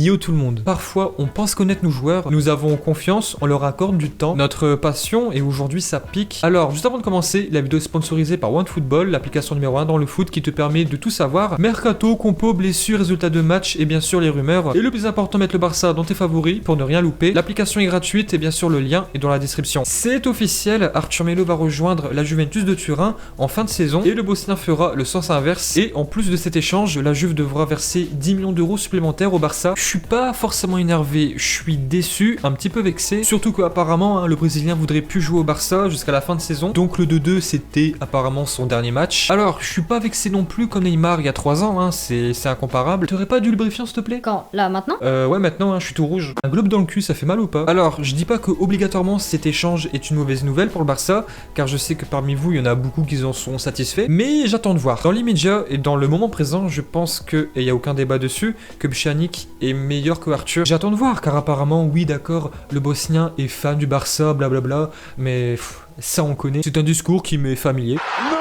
Yo tout le monde. Parfois, on pense connaître nos joueurs, nous avons confiance, on leur accorde du temps, notre passion, et aujourd'hui ça pique. Alors, juste avant de commencer, la vidéo est sponsorisée par OneFootball, l'application numéro 1 dans le foot qui te permet de tout savoir. Mercato, compo, blessures, résultats de match et bien sûr les rumeurs. Et le plus important, mettre le Barça dans tes favoris pour ne rien louper. L'application est gratuite et bien sûr le lien est dans la description. C'est officiel, Arthur Melo va rejoindre la Juventus de Turin en fin de saison et le Bosnien fera le sens inverse. Et en plus de cet échange, la Juve devra verser 10 millions d'euros supplémentaires au Barça. Je suis pas forcément énervé, je suis déçu, un petit peu vexé. Surtout qu'apparemment, le Brésilien voudrait plus jouer au Barça jusqu'à la fin de saison. Donc le 2-2, c'était apparemment son dernier match. Alors, je suis pas vexé non plus comme Neymar il y a 3 ans, c'est incomparable. T'aurais pas du lubrifiant s'il te plaît? Quand? Là, maintenant? Ouais, maintenant, je suis tout rouge. Un globe dans le cul, ça fait mal ou pas? Alors, je dis pas que obligatoirement cet échange est une mauvaise nouvelle pour le Barça, car je sais que parmi vous, il y en a beaucoup qui en sont satisfaits, mais j'attends de voir. Dans l'immédiat et dans le moment présent, je pense que, et il n'y a aucun débat dessus, que Pjanic est meilleur que Arthur. J'attends de voir, car apparemment, oui d'accord, le Bosnien est fan du Barça, blablabla, mais ça on connaît. C'est un discours qui m'est familier. Non,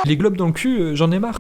les globes dans le cul, j'en ai marre.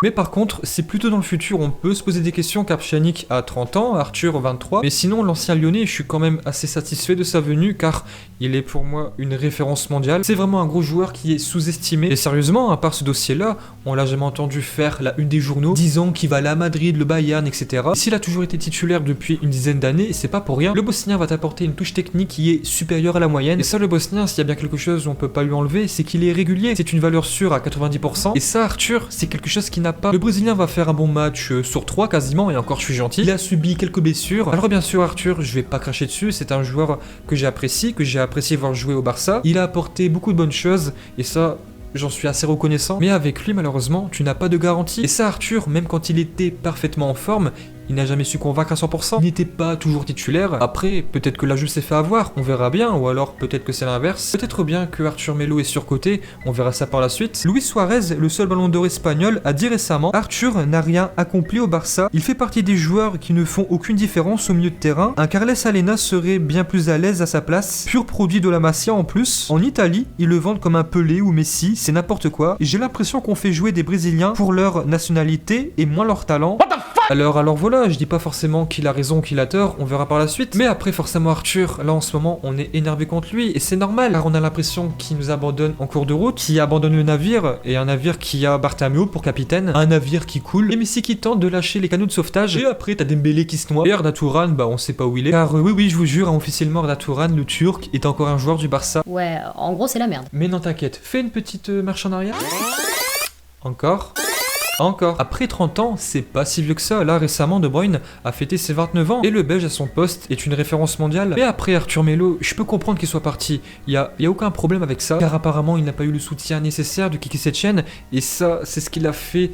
Mais par contre, c'est plutôt dans le futur, on peut se poser des questions car Pjanic a 30 ans, Arthur 23, mais sinon l'ancien lyonnais, je suis quand même assez satisfait de sa venue car il est pour moi une référence mondiale. C'est vraiment un gros joueur qui est sous-estimé. Et sérieusement, à part ce dossier-là, on l'a jamais entendu faire la une des journaux, disant qu'il va aller à Madrid, le Bayern, etc. S'il a toujours été titulaire depuis une dizaine d'années, c'est pas pour rien. Le Bosnien va t'apporter une touche technique qui est supérieure à la moyenne. Et ça, le Bosnien, s'il y a bien quelque chose où on peut pas lui enlever, c'est qu'il est régulier. C'est une valeur sûre à 90%. Et ça, Arthur, c'est quelque chose qui n'a pas. Le Brésilien va faire un bon match sur 3 quasiment, et encore je suis gentil. Il a subi quelques blessures. Alors bien sûr, Arthur, je vais pas cracher dessus, c'est un joueur que j'ai apprécié voir jouer au Barça. Il a apporté beaucoup de bonnes choses, et ça, j'en suis assez reconnaissant. Mais avec lui, malheureusement, tu n'as pas de garantie. Et ça, Arthur, même quand il était parfaitement en forme, il n'a jamais su convaincre à 100%. Il n'était pas toujours titulaire. Après, peut-être que la Juve s'est fait avoir, on verra bien. Ou alors, peut-être que c'est l'inverse. Peut-être bien que Arthur Melo est surcoté, on verra ça par la suite. Luis Suarez, le seul ballon d'or espagnol, a dit récemment: Arthur n'a rien accompli au Barça. Il fait partie des joueurs qui ne font aucune différence au milieu de terrain. Un Carles Alena serait bien plus à l'aise à sa place. Pur produit de la Masia en plus. En Italie, ils le vendent comme un Pelé ou Messi, c'est n'importe quoi. J'ai l'impression qu'on fait jouer des Brésiliens pour leur nationalité et moins leur talent. Alors voilà, je dis pas forcément qu'il a raison ou qu'il a tort, on verra par la suite. Mais après, forcément, Arthur, là en ce moment, on est énervé contre lui, et c'est normal, car on a l'impression qu'il nous abandonne en cours de route, qu'il abandonne le navire, et un navire qui a Bartomeu pour capitaine, un navire qui coule, et Messi qui tente de lâcher les canaux de sauvetage, et après t'as Dembélé qui se noie, et Arda Turan, on sait pas où il est, car oui, je vous jure, officiellement Arda Turan, le Turc, est encore un joueur du Barça. Ouais, en gros c'est la merde. Mais non t'inquiète, fais une petite marche en arrière. Encore. Après 30 ans, c'est pas si vieux que ça. Là, récemment, De Bruyne a fêté ses 29 ans. Et le Belge à son poste est une référence mondiale. Et après Arthur Melo, je peux comprendre qu'il soit parti. Il y a aucun problème avec ça. Car apparemment, il n'a pas eu le soutien nécessaire de Kiki Setien. Et ça, c'est ce qui l'a fait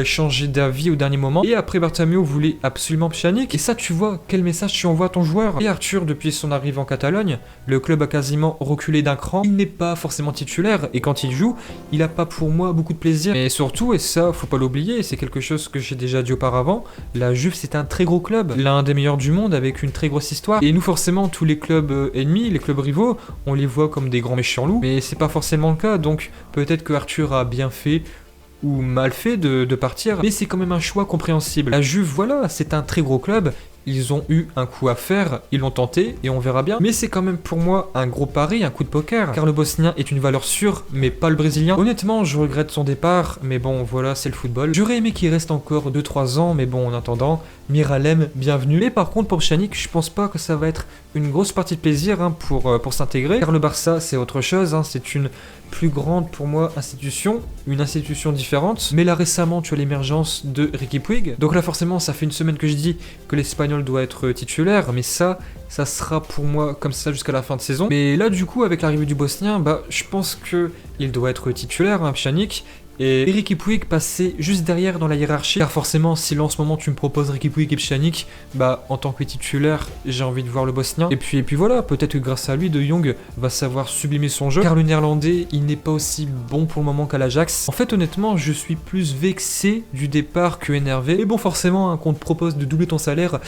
changer d'avis au dernier moment. Et après, Bartomeu voulait absolument Pjanic. Et ça, tu vois, quel message tu envoies à ton joueur. Et Arthur, depuis son arrivée en Catalogne, le club a quasiment reculé d'un cran. Il n'est pas forcément titulaire. Et quand il joue, il a pas pour moi beaucoup de plaisir. Mais surtout, et ça, faut pas l'oublier, c'est quelque chose que j'ai déjà dit auparavant, la Juve c'est un très gros club, l'un des meilleurs du monde avec une très grosse histoire, et nous forcément tous les clubs ennemis, les clubs rivaux, on les voit comme des grands méchants loups, mais c'est pas forcément le cas, donc peut-être que Arthur a bien fait ou mal fait de partir, mais c'est quand même un choix compréhensible. La Juve, voilà, c'est un très gros club, ils ont eu un coup à faire, ils l'ont tenté et on verra bien. Mais c'est quand même pour moi un gros pari, un coup de poker, car le Bosnien est une valeur sûre, mais pas le Brésilien. Honnêtement, je regrette son départ, mais bon, voilà, c'est le football. J'aurais aimé qu'il reste encore 2-3 ans, mais bon, en attendant, Miralem, bienvenue. Mais par contre, pour Pjanic, je pense pas que ça va être une grosse partie de plaisir pour s'intégrer, car le Barça, c'est autre chose, c'est une plus grande pour moi institution, une institution différente. Mais là récemment, tu as l'émergence de Riqui Puig. Donc là forcément, ça fait une semaine que je dis que l'Espagnol doit être titulaire, mais ça sera pour moi comme ça jusqu'à la fin de saison. Mais là du coup, avec l'arrivée du Bosnien, je pense que il doit être titulaire, Pjanic. Et Riqui Puig passait juste derrière dans la hiérarchie, car forcément si là en ce moment tu me proposes Riqui Puig et Pjanic, en tant que titulaire j'ai envie de voir le Bosnien. Et puis voilà, peut-être que grâce à lui De Jong va savoir sublimer son jeu, car le néerlandais il n'est pas aussi bon pour le moment qu'à l'Ajax. En fait honnêtement je suis plus vexé du départ que énervé, mais bon forcément qu'on te propose de doubler ton salaire,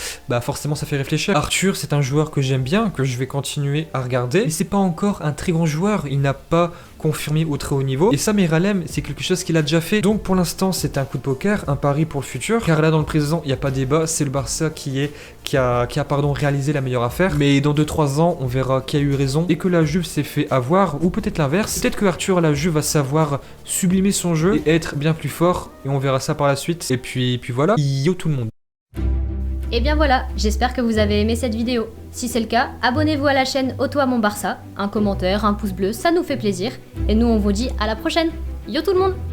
forcément ça fait réfléchir. Arthur c'est un joueur que j'aime bien, que je vais continuer à regarder, mais c'est pas encore un très grand joueur, il n'a pas confirmé au très haut niveau. Et ça, Miralem, c'est quelque chose qu'il a déjà fait. Donc pour l'instant, c'est un coup de poker, un pari pour le futur. Car là, dans le présent, il n'y a pas débat. C'est le Barça qui a réalisé la meilleure affaire. Mais dans 2-3 ans, on verra qui a eu raison et que la Juve s'est fait avoir, ou peut-être l'inverse. Peut-être que Arthur à la Juve va savoir sublimer son jeu et être bien plus fort. Et on verra ça par la suite. Et puis voilà. Yo tout le monde. Et bien voilà, j'espère que vous avez aimé cette vidéo. Si c'est le cas, abonnez-vous à la chaîne Otto à mon Barça, un commentaire, un pouce bleu, ça nous fait plaisir. Et nous on vous dit à la prochaine. Yo tout le monde!